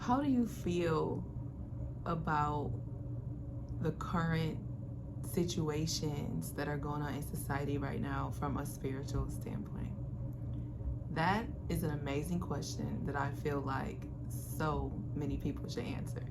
How do you feel about the current situations that are going on in society right now from a spiritual standpoint? That is an amazing question that I feel like so many people should answer.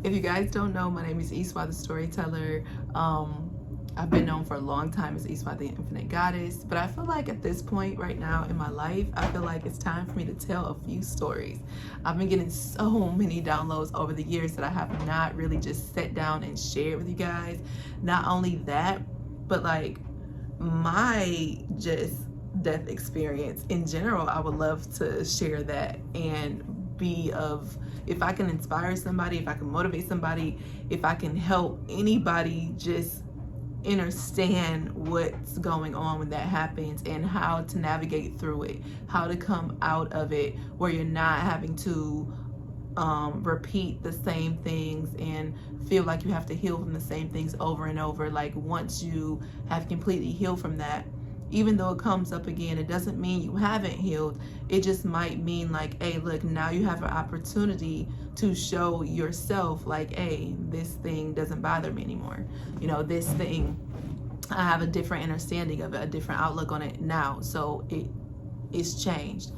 If you guys don't know, my name is Eswa the Storyteller. I've been known for a long time as Eswa the Infinite Goddess, but I feel like at this point right now in my life, I feel like it's time for me to tell a few stories. I've been getting so many downloads over the years that I have not really just sat down and shared with you guys. Not only that, but like my just death experience in general, I would love to share that and be of, if I can inspire somebody, if I can motivate somebody, if I can help anybody just understand what's going on when that happens and how to navigate through it, how to come out of it where you're not having to repeat the same things and feel like you have to heal from the same things over and over. Like once you have completely healed from that, even though it comes up again, it doesn't mean you haven't healed. It just might mean like, hey, look, now you have an opportunity to show yourself like, hey, this thing doesn't bother me anymore. You know, this thing, I have a different understanding of it, a different outlook on it now. So it's changed.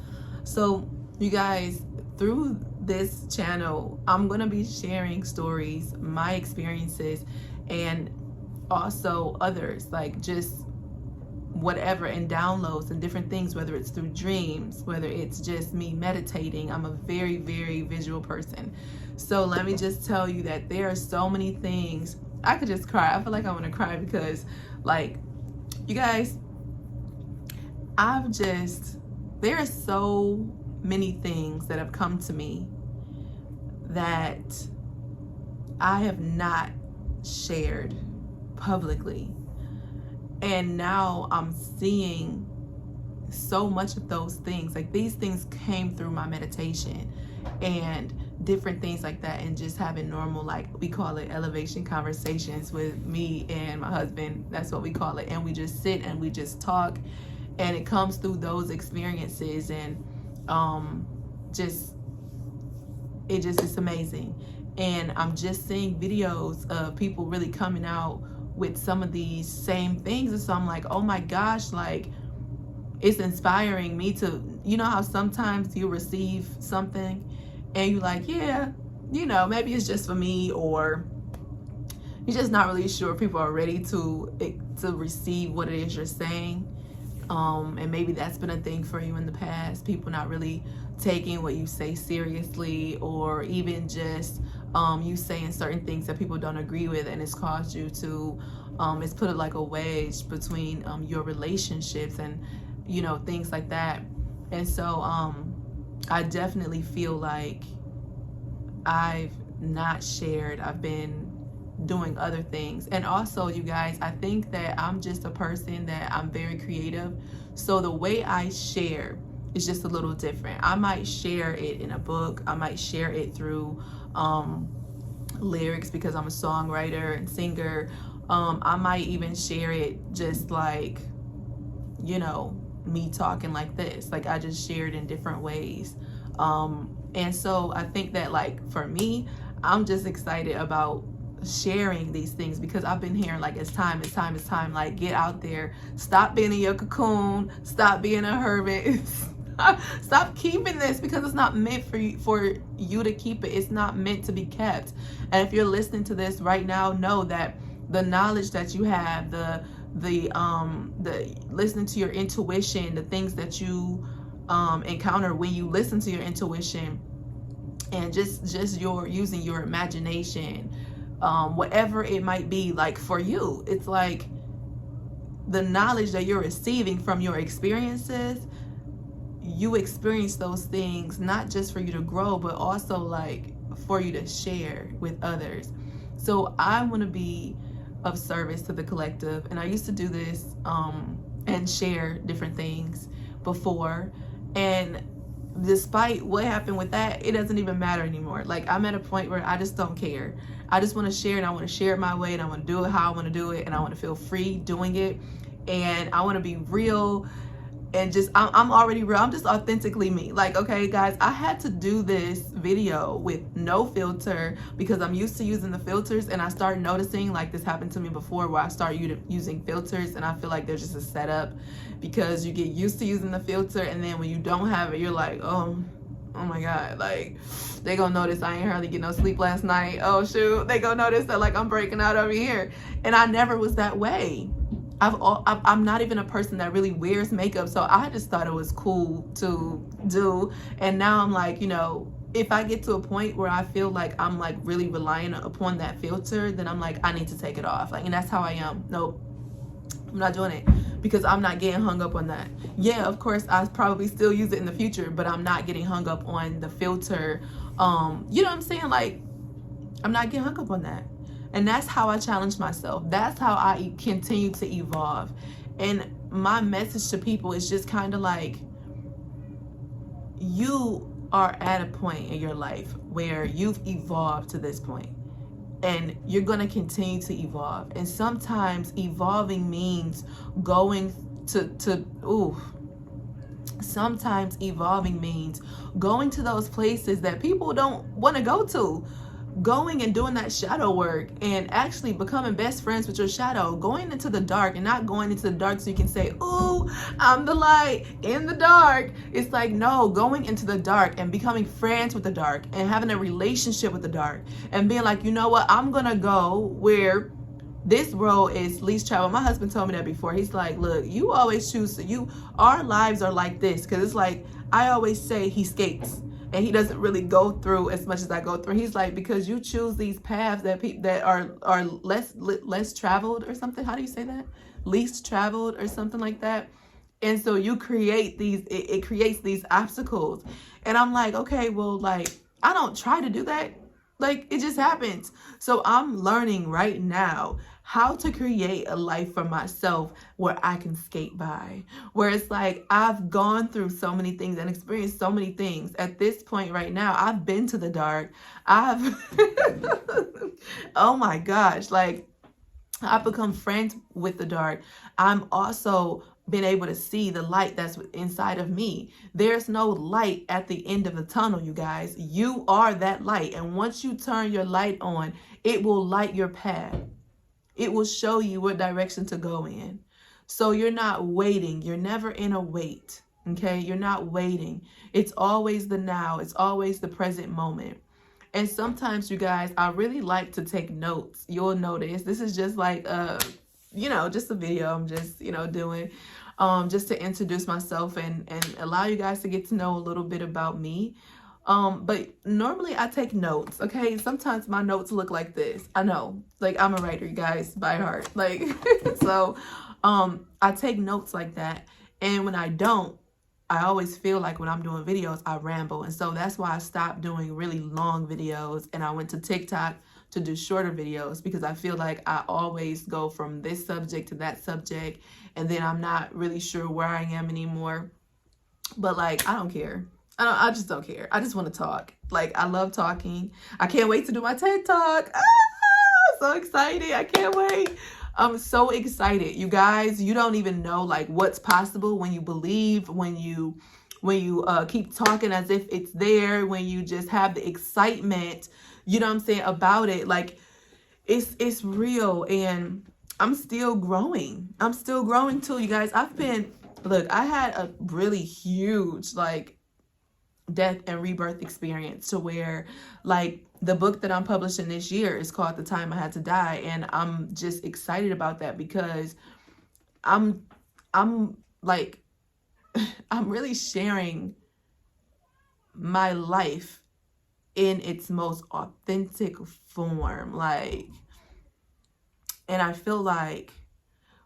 So you guys, through this channel, I'm going to be sharing stories, my experiences, and also others, like just whatever, and downloads and different things, whether it's through dreams, whether it's just me meditating. I'm a very, very visual person. So let me just tell you that there are so many things. I could just cry. I feel like I want to cry because, like, you guys, there are so many things that have come to me that I have not shared publicly. And now I'm seeing so much of those things. Like these things came through my meditation and different things like that, and just having normal, like we call it elevation conversations with me and my husband. That's what we call it. And we just sit and we just talk, and it comes through those experiences, and it's amazing. And I'm just seeing videos of people really coming out with some of these same things, and so I'm like, oh my gosh, like it's inspiring me to, you know how sometimes you receive something and you're like, yeah, you know, maybe it's just for me, or you're just not really sure people are ready to receive what it is you're saying. And maybe that's been a thing for you in the past, people not really taking what you say seriously, or even just you saying certain things that people don't agree with, and it's caused you to it's put it like a wedge between your relationships and, you know, things like that. And so I definitely feel like I've not shared. I've been doing other things. And also, you guys, I think that I'm just a person that I'm very creative. So the way I share is just a little different. I might share it in a book. I might share it through lyrics because I'm a songwriter and singer. I might even share it just like, you know, me talking like this. Like I just shared in different ways. And so I think that, like, for me, I'm just excited about sharing these things because I've been hearing like it's time, like get out there, stop being in your cocoon, stop being a hermit. Stop keeping this, because it's not meant for you to keep it. It's not meant to be kept. And if you're listening to this right now, know that the knowledge that you have, the listening to your intuition, the things that you encounter when you listen to your intuition, and just your using your imagination, whatever it might be, like for you, it's like the knowledge that you're receiving from your experiences, you experience those things not just for you to grow, but also like for you to share with others. So I want to be of service to the collective, and I used to do this and share different things before, and despite what happened with that, it doesn't even matter anymore. Like, I'm at a point where I just don't care. I just want to share, and I want to share it my way, and I want to do it how I want to do it, and I want to feel free doing it, and I want to be real, and just I'm already real. I'm just authentically me. Like, okay guys, I had to do this video with no filter because I'm used to using the filters, and I started noticing, like, this happened to me before, where I started using filters, and I feel like there's just a setup because you get used to using the filter, and then when you don't have it, you're like, oh my god, like, they gonna notice I ain't hardly get no sleep last night. Oh shoot, they gonna notice that, like, I'm breaking out over here. And I never was that way. I'm not even a person that really wears makeup, so I just thought it was cool to do. And now I'm like, you know, if I get to a point where I feel like I'm like really relying upon that filter, then I'm like, I need to take it off. Like, and that's how I am. Nope, I'm not doing it, because I'm not getting hung up on that. Yeah, of course, I probably still use it in the future, but I'm not getting hung up on the filter. You know what I'm saying? Like, I'm not getting hung up on that. And that's how I challenge myself. That's how I continue to evolve. And my message to people is just kind of like, you are at a point in your life where you've evolved to this point, and you're going to continue to evolve. And sometimes evolving means going sometimes evolving means going to those places that people don't want to go to. Going and doing that shadow work and actually becoming best friends with your shadow. Going into the dark, and not going into the dark so you can say, ooh, I'm the light in the dark. It's like, no, going into the dark and becoming friends with the dark and having a relationship with the dark and being like, you know what, I'm gonna go where this road is least traveled. My husband told me that before. He's like, look, you always choose our lives are like this, because it's like, I always say he skates and he doesn't really go through as much as I go through. He's like, because you choose these paths that are less traveled or something. How do you say that? Least traveled or something like that. And so you create these, it creates these obstacles. And I'm like, okay, well, like, I don't try to do that. Like, it just happens. So I'm learning right now how to create a life for myself where I can skate by, where it's like, I've gone through so many things and experienced so many things. At this point right now, I've been to the dark. Oh my gosh, like, I've become friends with the dark. I'm also been able to see the light that's inside of me. There's no light at the end of the tunnel, you guys. You are that light. And once you turn your light on, it will light your path. It will show you what direction to go in. So you're not waiting. You're never in a wait. Okay? You're not waiting. It's always the now. It's always the present moment. And sometimes, you guys, I really like to take notes. You'll notice this is just like just a video I'm just, doing just to introduce myself and allow you guys to get to know a little bit about me. But normally I take notes, okay? Sometimes my notes look like this. I know, like, I'm a writer, you guys, by heart. Like, so I take notes like that. And when I don't, I always feel like when I'm doing videos, I ramble. And so that's why I stopped doing really long videos, and I went to TikTok to do shorter videos, because I feel like I always go from this subject to that subject, and then I'm not really sure where I am anymore. But like, I don't care. I just don't care. I just want to talk. Like, I love talking. I can't wait to do my TED Talk. I'm so excited. I can't wait. I'm so excited. You guys, you don't even know like what's possible when you believe, when you keep talking as if it's there, when you just have the excitement, you know what I'm saying, about it. Like, it's real, and I'm still growing. I'm still growing too, you guys. I had a really huge like death and rebirth experience, to where like the book that I'm publishing this year is called The Time I Had to Die, and I'm just excited about that, because I'm like I'm really sharing my life in its most authentic form. Like, and I feel like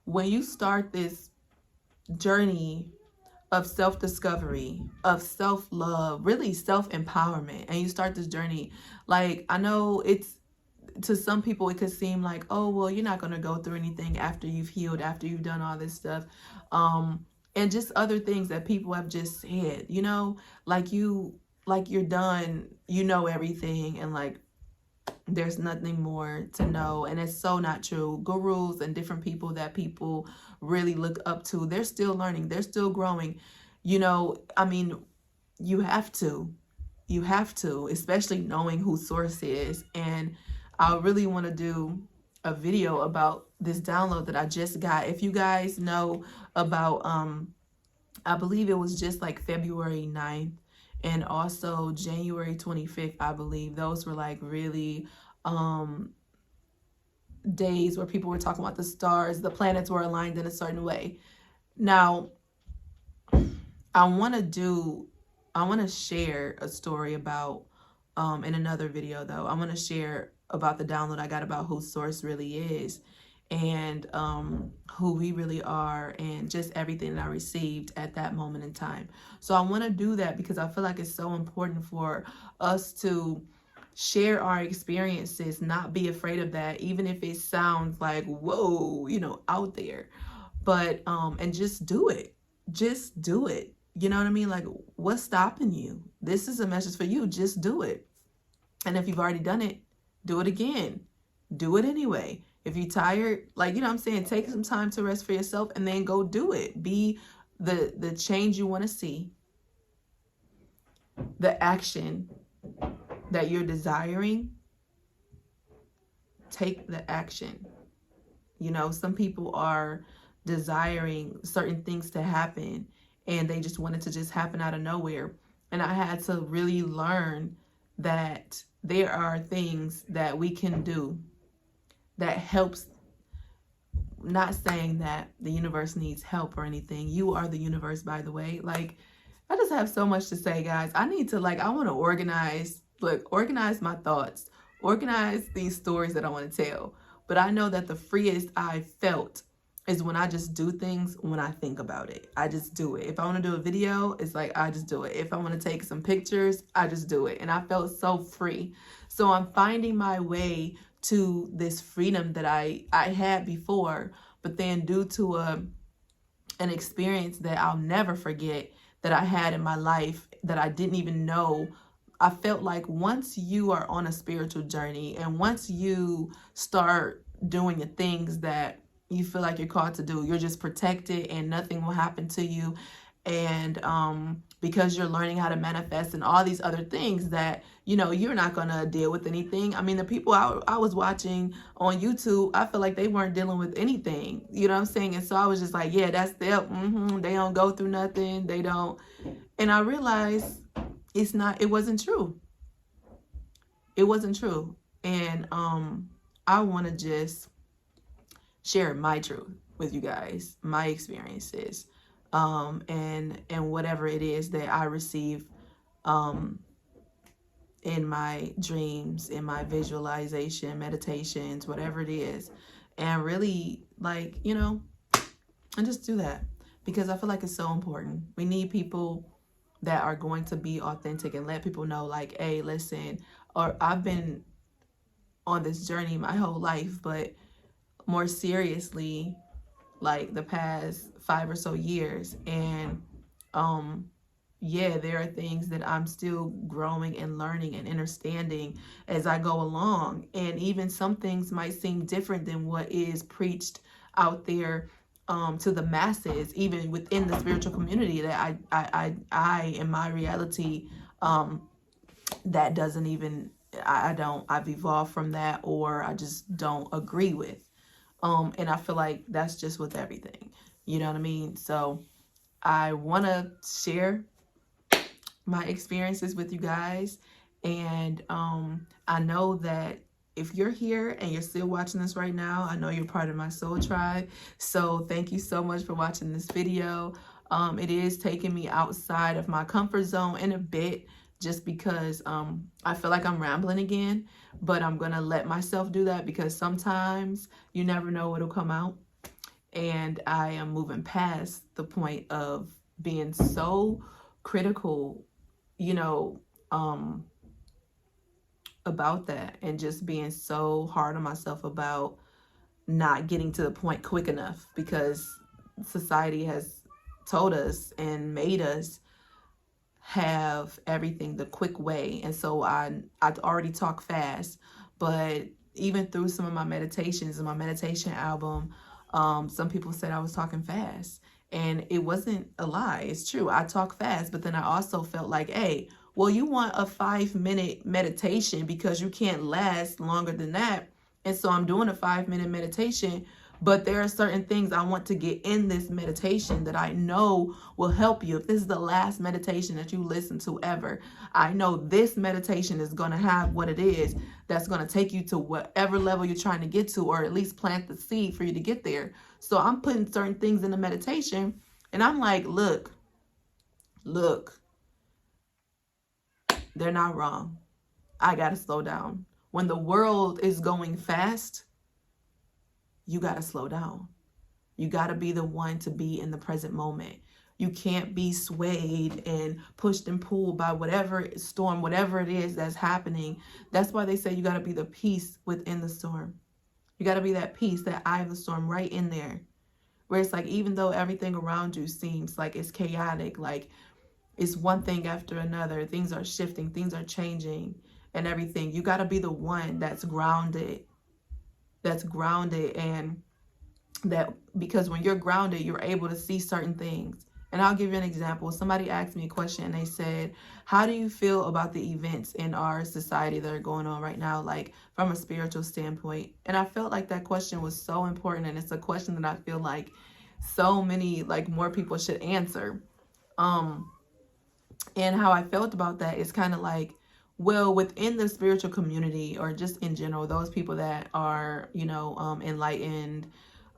when you start this journey of self-discovery, of self-love, really self-empowerment, and you start this journey. Like, I know it's, to some people it could seem like, oh well, you're not going to go through anything after you've healed, after you've done all this stuff, and just other things that people have just said, you know, like you're done, you know everything, and like there's nothing more to know. And it's so not true. Gurus and different people that people really look up to, they're still learning, they're still growing, you know. I mean, you have to, especially knowing who source is. And I really want to do a video about this download that I just got. If you guys know about, I believe it was just like February 9th and also January 25th, I believe. Those were like really days where people were talking about the stars, the planets were aligned in a certain way. Now, I want to share a story about, in another video though, I want to share about the download I got about who source really is, and who we really are, and just everything that I received at that moment in time. So I want to do that because I feel like it's so important for us to share our experiences, not be afraid of that, even if it sounds like, whoa, you know, out there. But and just do it. Just do it. You know what I mean? Like, what's stopping you? This is a message for you. Just do it. And if you've already done it, do it again. Do it anyway. If you're tired, like, you know what I'm saying, take some time to rest for yourself and then go do it. Be the change you want to see, the action that you're desiring. Take the action. You know, some people are desiring certain things to happen and they just want it to just happen out of nowhere. And I had to really learn that there are things that we can do that helps. Not saying that the universe needs help or anything. You are the universe, by the way. Like, I just have so much to say, guys. I need to, like, I want to organize my thoughts, organize these stories that I want to tell. But I know that the freest I felt is when I just do things when I think about it. I just do it. If I want to do a video, it's like I just do it. If I want to take some pictures, I just do it. And I felt so free. So I'm finding my way to this freedom that I had before, but then due to an experience that I'll never forget that I had in my life that I didn't even know. I felt like once you are on a spiritual journey and once you start doing the things that you feel like you're called to do, you're just protected and nothing will happen to you. And because you're learning how to manifest and all these other things that, you know, you're not going to deal with anything. I mean, the people I was watching on YouTube, I feel like they weren't dealing with anything. You know what I'm saying? And so I was just like, yeah, that's them. They don't go through nothing. They don't. And I realized it wasn't true. It wasn't true. And I want to just share my truth with you guys, my experiences, and whatever it is that I receive in my dreams, in my visualization, meditations, whatever it is. And really, like, you know, and just do that because I feel like it's so important. We need people that are going to be authentic and let people know, like, hey, listen, or I've been on this journey my whole life, but more seriously, like the past 5 or so years. And yeah, there are things that I'm still growing and learning and understanding as I go along. And even some things might seem different than what is preached out there to the masses, even within the spiritual community that I in my reality, that doesn't even, I've evolved from that, or I just don't agree with. And I feel like that's just with everything, you know what I mean? So I want to share my experiences with you guys. And I know that if you're here and you're still watching this right now, I know you're part of my soul tribe. So thank you so much for watching this video. It is taking me outside of my comfort zone in a bit, just because I feel like I'm rambling again, but I'm going to let myself do that because sometimes you never know what'll come out. And I am moving past the point of being so critical, you know, about that, and just being so hard on myself about not getting to the point quick enough, because society has told us and made us have everything the quick way. And so I already talk fast, but even through some of my meditations and my meditation album, some people said I was talking fast, and it wasn't a lie. It's true. I talk fast, but then I also felt like, hey, well, you want a 5-minute meditation because you can't last longer than that. And so I'm doing a 5-minute meditation, but there are certain things I want to get in this meditation that I know will help you. If this is the last meditation that you listen to ever, I know this meditation is going to have what it is that's going to take you to whatever level you're trying to get to, or at least plant the seed for you to get there. So I'm putting certain things in the meditation, and I'm like, look, they're not wrong. I got to slow down. When the world is going fast, you got to slow down. You got to be the one to be in the present moment. You can't be swayed and pushed and pulled by whatever storm, whatever it is that's happening. That's why they say you got to be the peace within the storm. You got to be that peace, that eye of the storm right in there. Where it's like, even though everything around you seems like it's chaotic, like it's one thing after another, things are shifting, things are changing and everything, you got to be the one that's grounded. And that, because when you're grounded, you're able to see certain things. And I'll give you an example. Somebody asked me a question and they said, how do you feel about the events in our society that are going on right now, like from a spiritual standpoint? And I felt like that question was so important, and it's a question that I feel like so many, like, more people should answer. And how I felt about that is kind of like, well, within the spiritual community, or just in general, those people that are, enlightened,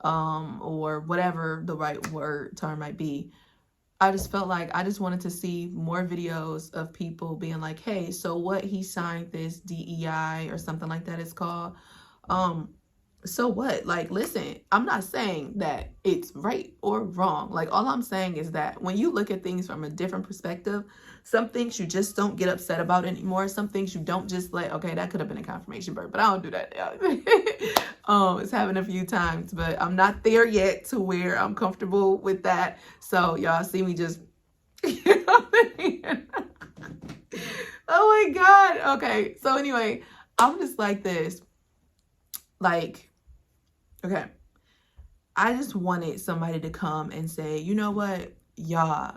or whatever the right term might be, I just felt like I just wanted to see more videos of people being like, hey, so what, he signed this DEI or something like that it's called. So what? Like, listen, I'm not saying that it's right or wrong. Like, all I'm saying is that when you look at things from a different perspective, some things you just don't get upset about anymore. Some things you don't just like, okay, that could have been a confirmation bird, but I don't do that. It's happened a few times, but I'm not there yet to where I'm comfortable with that. So y'all see me just, oh my God. Okay. So anyway, I'm just like this. Like, okay, I just wanted somebody to come and say, you know what, y'all,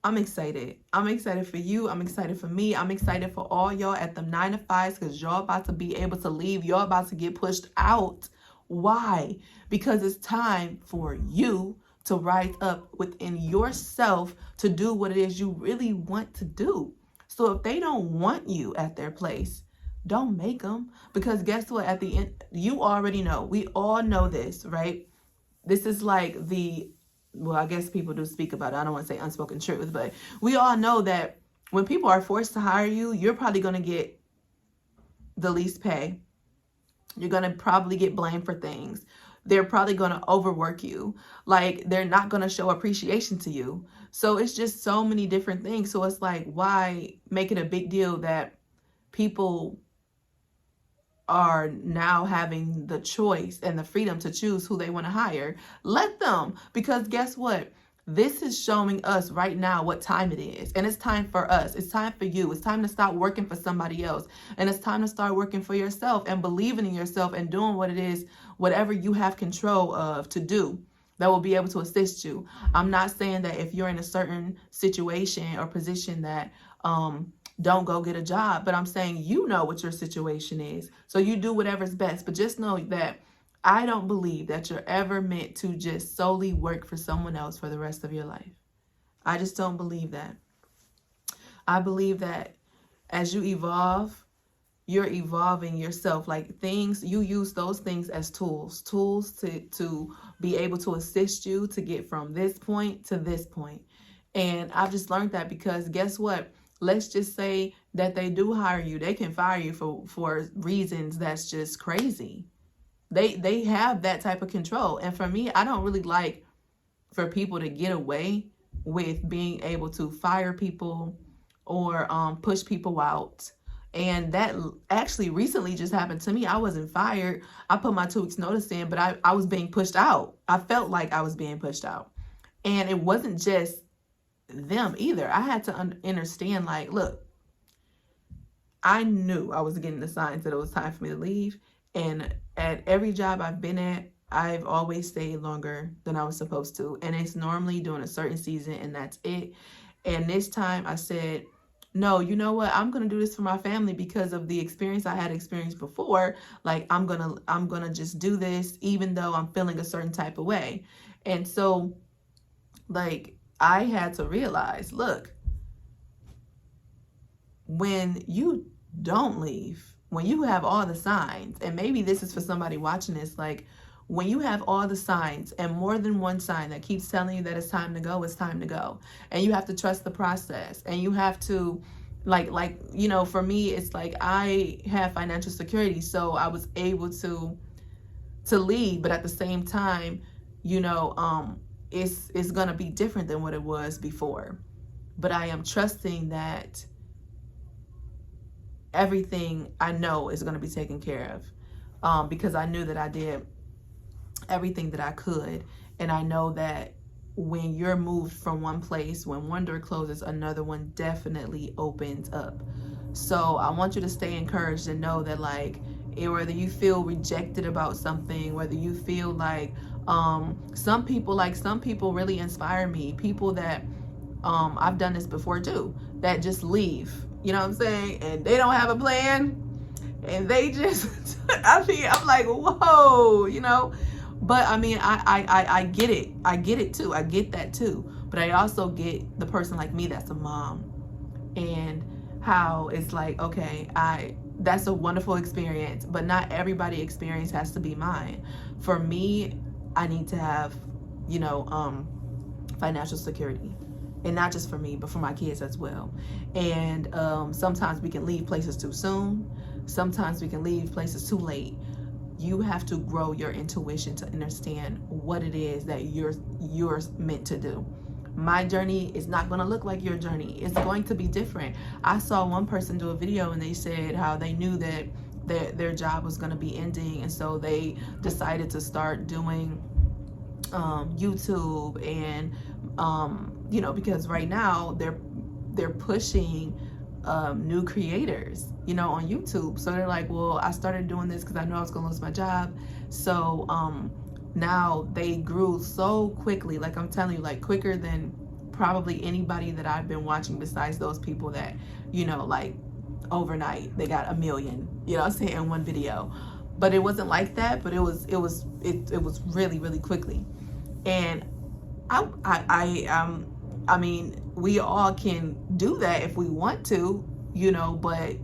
I'm excited. I'm excited for you. I'm excited for me. I'm excited for all y'all at the 9 to 5s, because y'all about to be able to leave. Y'all about to get pushed out. Why? Because it's time for you to rise up within yourself to do what it is you really want to do. So if they don't want you at their place, don't make them. Because guess what? At the end, you already know. We all know this, right? This is like well, I guess people do speak about it. I don't want to say unspoken truth, but we all know that when people are forced to hire you, you're probably going to get the least pay. You're going to probably get blamed for things. They're probably going to overwork you. Like, they're not going to show appreciation to you. So it's just so many different things. So it's like, why make it a big deal that people are now having the choice and the freedom to choose who they want to hire? Let them, because guess what? This is showing us right now what time it is. And it's time for us. It's time for you. It's time to stop working for somebody else. And it's time to start working for yourself and believing in yourself and doing what it is, whatever you have control of to do, that will be able to assist you. I'm not saying that if you're in a certain situation or position that, don't go get a job. But I'm saying, you know what your situation is. So you do whatever's best. But just know that I don't believe that you're ever meant to just solely work for someone else for the rest of your life. I just don't believe that. I believe that as you evolve, you're evolving yourself. Like, things, you use those things as tools to be able to assist you to get from this point to this point. And I've just learned that, because guess what? Let's just say that they do hire you. They can fire you for reasons that's just crazy. They have that type of control. And for me, I don't really like for people to get away with being able to fire people or push people out. And that actually recently just happened to me. I wasn't fired. I put my 2 weeks notice in, but I was being pushed out. I felt like I was being pushed out. And it wasn't just them either. I had to understand, like, look, I knew I was getting the signs that it was time for me to leave. And at every job I've been at, I've always stayed longer than I was supposed to. And it's normally during a certain season, and that's it. And this time I said, no, you know what? I'm going to do this for my family because of the experience I had experienced before. Like, I'm going to just do this even though I'm feeling a certain type of way. And so, like, I had to realize, look, when you don't leave, when you have all the signs, and maybe this is for somebody watching this, like, when you have all the signs and more than one sign that keeps telling you that it's time to go, it's time to go. And you have to trust the process, and you have to, like, you know, for me, it's like I have financial security, so I was able to leave, but at the same time, you know, it's gonna be different than what it was before. But I am trusting that everything I know is going to be taken care of, because I knew that I did everything that I could. And I know that when you're moved from one place, when one door closes, another one definitely opens up. So I want you to stay encouraged and know that, like, whether you feel rejected about something, whether you feel like some people really inspire me, people that I've done this before too, that just leave, you know what I'm saying, and they don't have a plan, and they just I mean, I'm like, whoa, you know. But I mean, I get it too, I get that too. But I also get the person like me that's a mom, and how it's like, okay, that's a wonderful experience, but not everybody's experience has to be mine. For me, I need to have, you know, financial security. And not just for me, but for my kids as well. And sometimes we can leave places too soon. Sometimes we can leave places too late. You have to grow your intuition to understand what it is that you're meant to do. My journey is not going to look like your journey. It's going to be different. I saw one person do a video and they said how they knew that their job was going to be ending, and so they decided to start doing YouTube, and you know, because right now they're pushing new creators, you know, on YouTube. So they're like, well, I started doing this because I knew I was gonna lose my job. So now they grew so quickly, like I'm telling you, like quicker than probably anybody that I've been watching besides those people that, you know, like overnight they got 1 million, you know what I'm saying, in one video. But it wasn't like that, but it was really, really quickly. And I mean, we all can do that if we want to, you know, but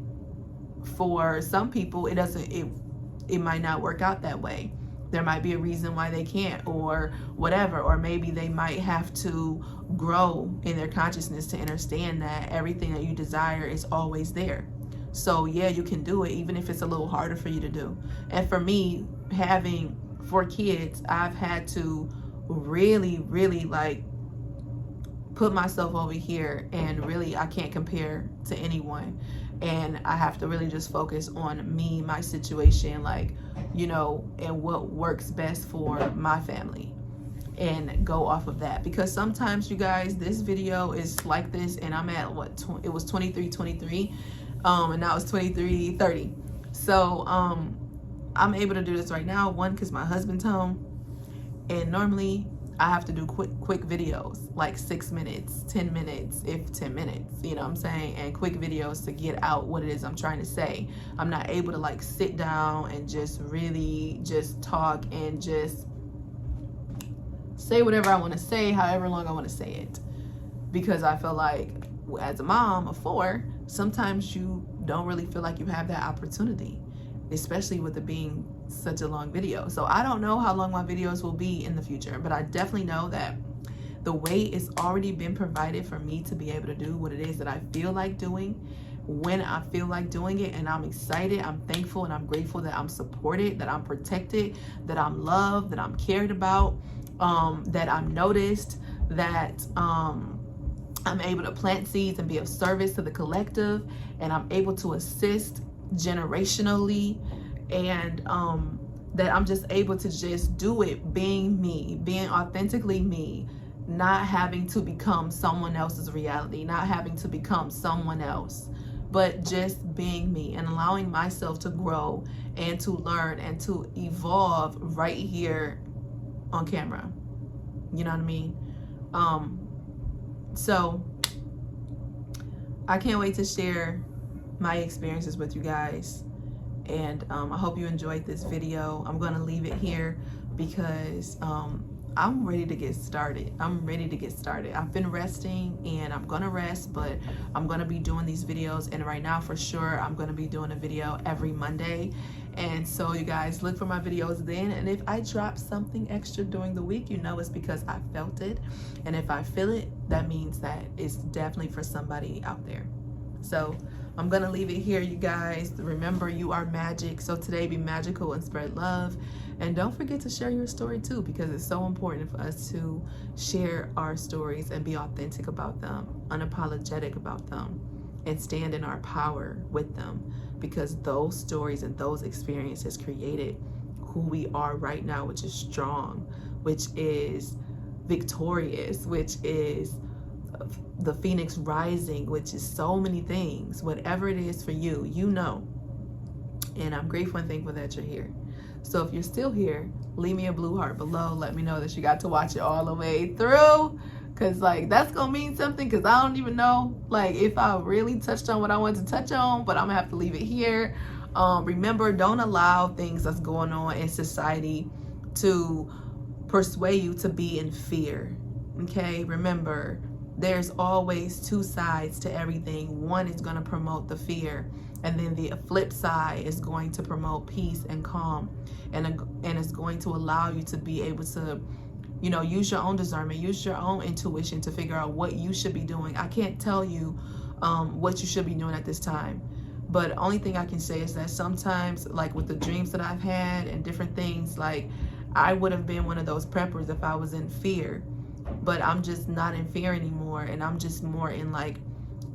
for some people it might not work out that way. There might be a reason why they can't, or whatever, or maybe they might have to grow in their consciousness to understand that everything that you desire is always there. So yeah, you can do it, even if it's a little harder for you to do. And for me, having 4 kids, I've had to really, really like put myself over here, and really I can't compare to anyone. And I have to really just focus on me, my situation, like, you know, and what works best for my family, and go off of that. Because sometimes, you guys, this video is like this, and I'm at what, it was 23:23, and now it's 23:30. So I'm able to do this right now, one, because my husband's home, and normally I have to do quick videos, like 6 minutes, 10 minutes, if 10 minutes, you know what I'm saying? And quick videos to get out what it is I'm trying to say. I'm not able to like sit down and just really just talk and just say whatever I want to say, however long I want to say it. Because I feel like as a mom of 4, sometimes you don't really feel like you have that opportunity, especially with it being such a long video. So I don't know how long my videos will be in the future, but I definitely know that the way it's already been provided for me to be able to do what it is that I feel like doing when I feel like doing it. And I'm excited, I'm thankful, and I'm grateful that I'm supported, that I'm protected, that I'm loved, that I'm cared about, that I'm noticed, that I'm able to plant seeds and be of service to the collective, and I'm able to assist generationally, and that I'm just able to just do it being me, being authentically me, not having to become someone else's reality, not having to become someone else, but just being me and allowing myself to grow and to learn and to evolve right here on camera. You know what I mean? So I can't wait to share my experiences with you guys, and I hope you enjoyed this video. I'm gonna leave it here because I'm ready to get started. I've been resting, and I'm gonna rest, but I'm gonna be doing these videos, and right now for sure I'm gonna be doing a video every Monday. And so you guys look for my videos then, and if I drop something extra during the week, you know it's because I felt it, and if I feel it, that means that it's definitely for somebody out there. So I'm gonna leave it here, you guys. Remember, you are magic. So today, be magical and spread love. And don't forget to share your story too, because it's so important for us to share our stories and be authentic about them, unapologetic about them, and stand in our power with them, because those stories and those experiences created who we are right now, which is strong, which is victorious, which is the phoenix rising, which is so many things. Whatever it is for you, you know. And I'm grateful and thankful that you're here. So if you're still here, leave me a blue heart below. Let me know that you got to watch it all the way through, because like that's gonna mean something, because I don't even know like if I really touched on what I wanted to touch on, but I'm gonna have to leave it here. Remember, don't allow things that's going on in society to persuade you to be in fear. Okay, remember, there's always two sides to everything. One is going to promote the fear, and then the flip side is going to promote peace and calm, and it's going to allow you to be able to, you know, use your own discernment, use your own intuition to figure out what you should be doing. I can't tell you what you should be doing at this time, but the only thing I can say is that sometimes, like with the dreams that I've had and different things, like I would have been one of those preppers if I was in fear. But I'm just not in fear anymore, and I'm just more in like,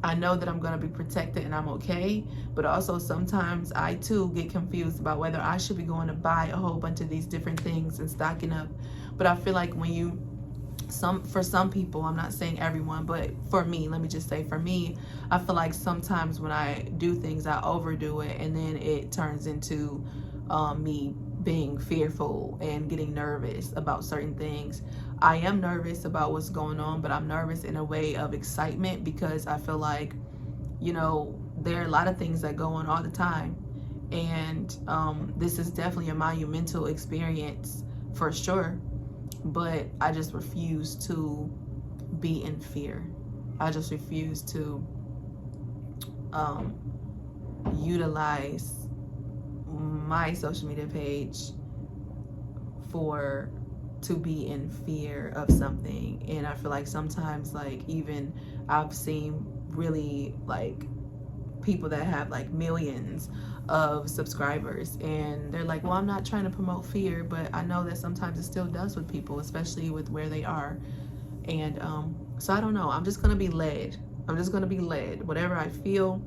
I know that I'm going to be protected and I'm okay. But also sometimes I too get confused about whether I should be going to buy a whole bunch of these different things and stocking up. But I feel like when you, for some people, I'm not saying everyone, but for me, let me just say for me, I feel like sometimes when I do things, I overdo it, and then it turns into me being fearful and getting nervous about certain things. I am nervous about what's going on, but I'm nervous in a way of excitement, because I feel like, you know, there are a lot of things that go on all the time, and this is definitely a monumental experience for sure, but I just refuse to be in fear. I just refuse to utilize my social media page to be in fear of something. And I feel like sometimes, like, even I've seen really like people that have like millions of subscribers, and they're like, well, I'm not trying to promote fear, but I know that sometimes it still does with people, especially with where they are. And so I don't know, I'm just gonna be led. Whatever I feel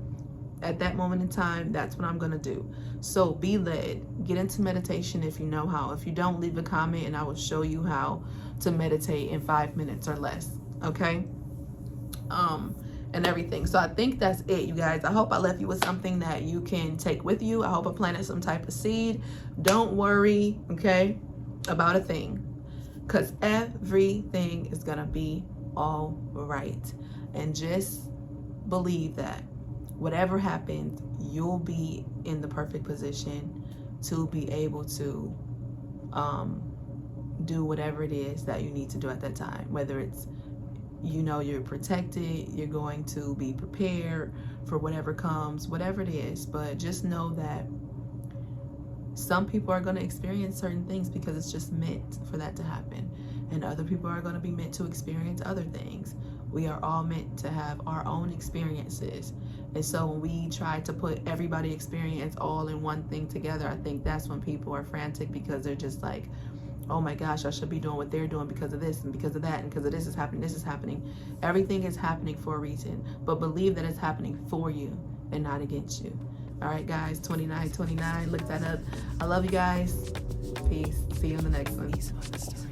at that moment in time, that's what I'm gonna do. So be led. Get into meditation if you know how. If you don't, leave a comment and I will show you how to meditate in 5 minutes or less. Okay? And everything. So I think that's it, you guys. I hope I left you with something that you can take with you. I hope I planted some type of seed. Don't worry, okay, about a thing, because everything is gonna be all right. And just believe that whatever happens, you'll be in the perfect position to be able to do whatever it is that you need to do at that time. Whether it's, you know, you're protected, you're going to be prepared for whatever comes, whatever it is. But just know that some people are going to experience certain things because it's just meant for that to happen, and other people are going to be meant to experience other things. We are all meant to have our own experiences. And so when we try to put everybody's experience all in one thing together, I think that's when people are frantic, because they're just like, oh my gosh, I should be doing what they're doing because of this and because of that and because of this is happening, this is happening. Everything is happening for a reason, but believe that it's happening for you and not against you. All right, guys, 2929, look that up. I love you guys. Peace. See you on the next one.